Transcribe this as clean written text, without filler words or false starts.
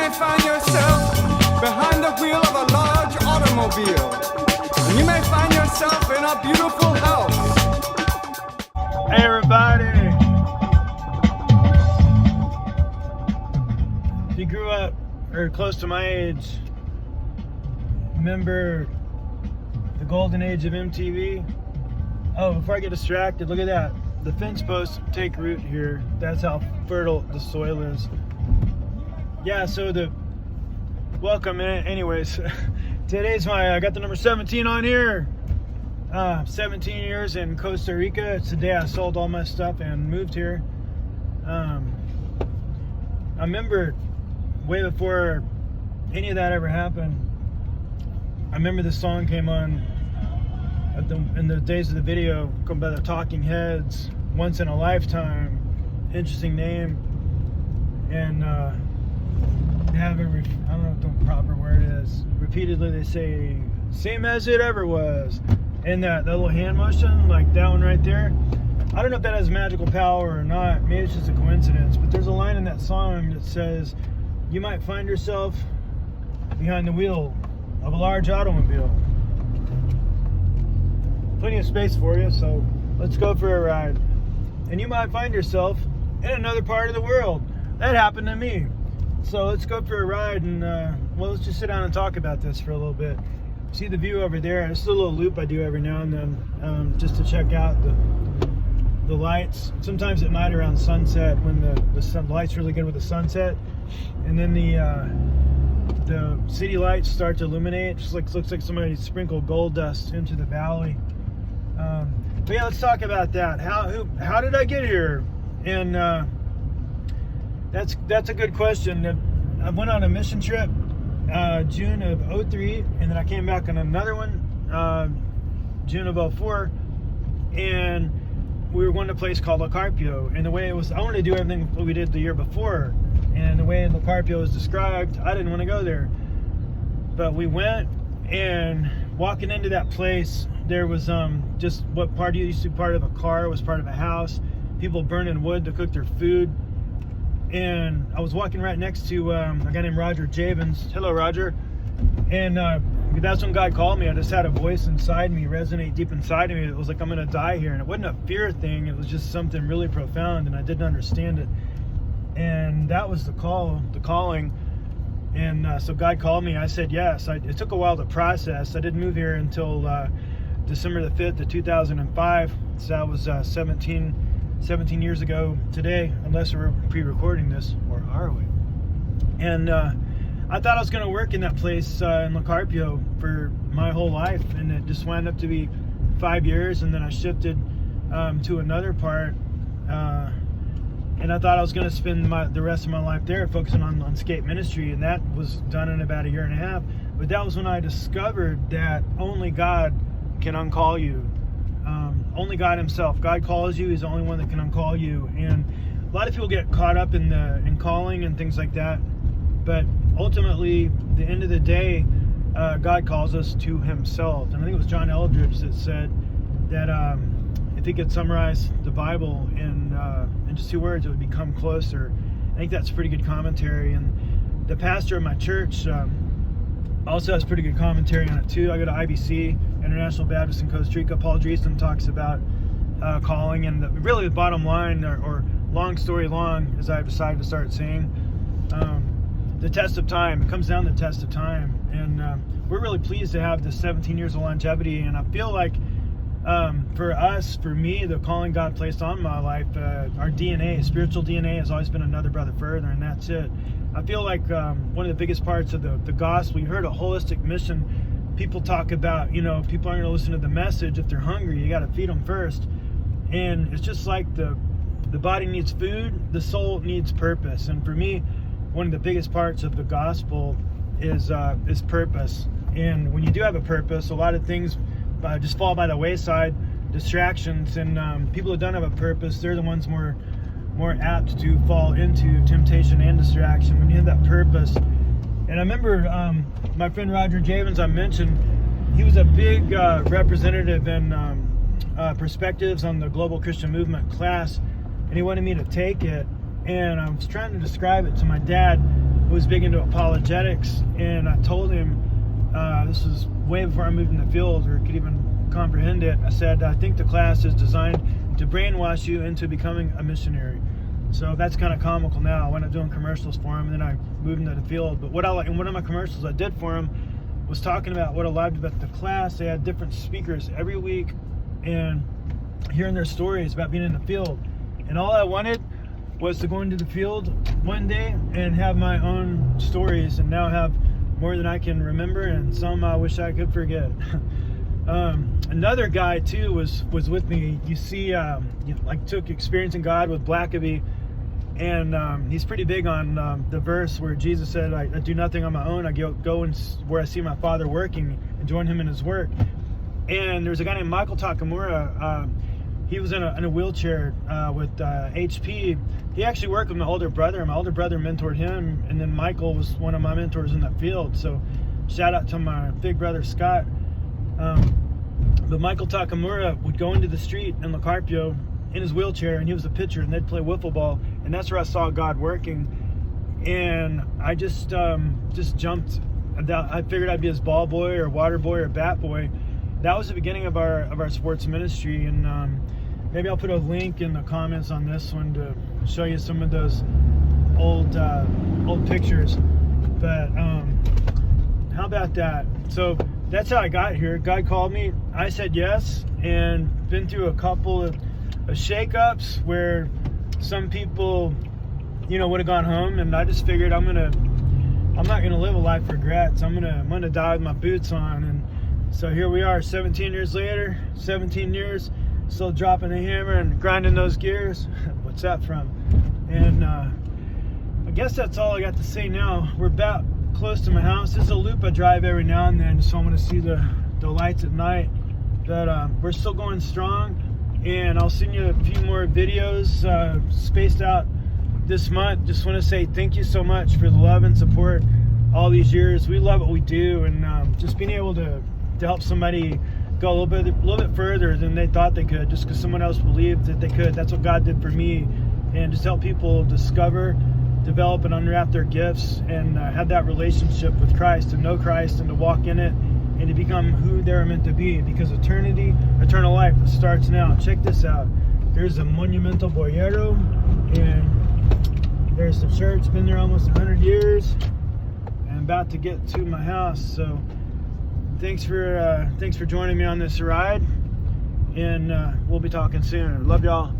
may find yourself behind the wheel of a large automobile. And you may find yourself in a beautiful house. Hey everybody! If you grew up or close to my age, remember the golden age of MTV? Oh, before I get distracted, look at that. The fence posts take root here. That's how fertile the soil is. Yeah, so welcome anyways. Today's I got the number 17 on here. 17 years in Costa Rica. It's the day I sold all my stuff and moved here. I remember way before any of that ever happened, I remember this song came on in the days of the video, going by the Talking Heads, Once in a Lifetime. Interesting name. And they have I don't know what the proper word is. Repeatedly they say, same as it ever was. And that little hand motion, like that one right there, I don't know if that has magical power or not. Maybe it's just a coincidence. But there's a line in that song that says, you might find yourself behind the wheel of a large automobile. Plenty of space for you, so let's go for a ride. And you might find yourself in another part of the world. That happened to me. So let's go for a ride and well, let's just sit down and talk about this for a little bit. See the view over there? This is a little loop I do every now and then, just to check out the lights. Sometimes at night around sunset, when the light's really good with the sunset, and then the city lights start to illuminate. Just looks like somebody sprinkled gold dust into the valley. But yeah, let's talk about that. How did I get here? And that's a good question. I went on a mission trip June of 03, and then I came back on another one June of 04, and we were going to a place called La Carpio. And the way it was, I wanted to do everything we did the year before, and the way La Carpio was described, I didn't want to go there. But we went, and walking into that place, there was just what part used to be part of a car was part of a house, people burning wood to cook their food. And I was walking right next to a guy named Roger Javins. Hello, Roger. And that's when God called me. I just had a voice inside me resonate deep inside of me. It was like, I'm going to die here. And it wasn't a fear thing. It was just something really profound, and I didn't understand it. And that was the calling. And so God called me. I said yes. It took a while to process. I didn't move here until December the 5th of 2005. So that was 17 years ago today, unless we're pre-recording this, or are we? And I thought I was going to work in that place in La Carpio for my whole life, and it just wound up to be 5 years, and then I shifted to another part, and I thought I was going to spend the rest of my life there focusing on skate ministry, and that was done in about a year and a half. But that was when I discovered that only God can uncall you. Only God himself. God calls you. He's the only one that can uncall you. And a lot of people get caught up in calling and things like that. But ultimately, at the end of the day, God calls us to himself. And I think it was John Eldridge that said that if he could summarize the Bible in just 2 words, it would become closer. I think that's pretty good commentary. And the pastor of my church also has pretty good commentary on it too. I go to IBC, International Baptist in Costa Rica. Paul Dreesen talks about calling, and really the bottom line, or long story long, as I've decided to start saying, the test of time. It comes down to the test of time, and we're really pleased to have this 17 years of longevity. And I feel like for me, the calling God placed on my life, our DNA, spiritual DNA, has always been another brother further, and that's it. I feel like one of the biggest parts of the gospel, you heard a holistic mission. People talk about, people aren't going to listen to the message if they're hungry. You got to feed them first. And it's just like the body needs food, the soul needs purpose. And for me, one of the biggest parts of the gospel is purpose. And when you do have a purpose, a lot of things just fall by the wayside, distractions. And people who don't have a purpose, they're the ones more apt to fall into temptation and distraction when you have that purpose. And I remember my friend Roger Javins, I mentioned, he was a big representative in Perspectives on the Global Christian Movement class, and he wanted me to take it. And I was trying to describe it to my dad, who was big into apologetics, and I told him, this was way before I moved in the field or could even comprehend it. I said, I think the class is designed to brainwash you into becoming a missionary. So that's kind of comical now. I went up doing commercials for him, and then I moved into the field. But in one of my commercials I did for him was talking about what I loved about the class. They had different speakers every week, and hearing their stories about being in the field. And all I wanted was to go into the field one day and have my own stories, and now have more than I can remember, and some I wish I could forget. Another guy too was with me. You see, took Experiencing God with Blackaby, and he's pretty big on the verse where Jesus said, I do nothing on my own. I go and where I see my Father working and join him in his work. And there's a guy named Michael Takamura. He was in a wheelchair with HP. He actually worked with my older brother. My older brother mentored him, and then Michael was one of my mentors in that field. So shout out to my big brother Scott. But Michael Takamura would go into the street in Locarpio in his wheelchair, and he was a pitcher, and they'd play wiffle ball, and that's where I saw God working. And I just jumped. I figured I'd be his ball boy or water boy or bat boy. That was the beginning of our sports ministry, and maybe I'll put a link in the comments on this one to show you some of those old pictures. But how about that? So that's how I got here. God called me. I said yes, and been through a couple of shakeups where some people, would have gone home, and I just figured I'm not gonna live a life of regrets. I'm gonna die with my boots on. And so here we are, 17 years later, 17 years, still dropping a hammer and grinding those gears. What's that from? And I guess that's all I got to say now. We're about close to my house. This is a loop I drive every now and then, so I'm going to see the lights at night. But we're still going strong, and I'll send you a few more videos spaced out this month. Just want to say thank you so much for the love and support all these years. We love what we do, and just being able to help somebody go a little bit further than they thought they could, just because someone else believed that they could. That's what God did for me, and just help people discover, develop, and unwrap their gifts, and have that relationship with Christ, to know Christ, and to walk in it, and to become who they're meant to be. Because eternal life starts now. Check this out. There's a Monumental Boyero, and there's the church. Been there almost 100 years. I'm about to get to my house, so thanks for joining me on this ride, and we'll be talking soon. Love y'all.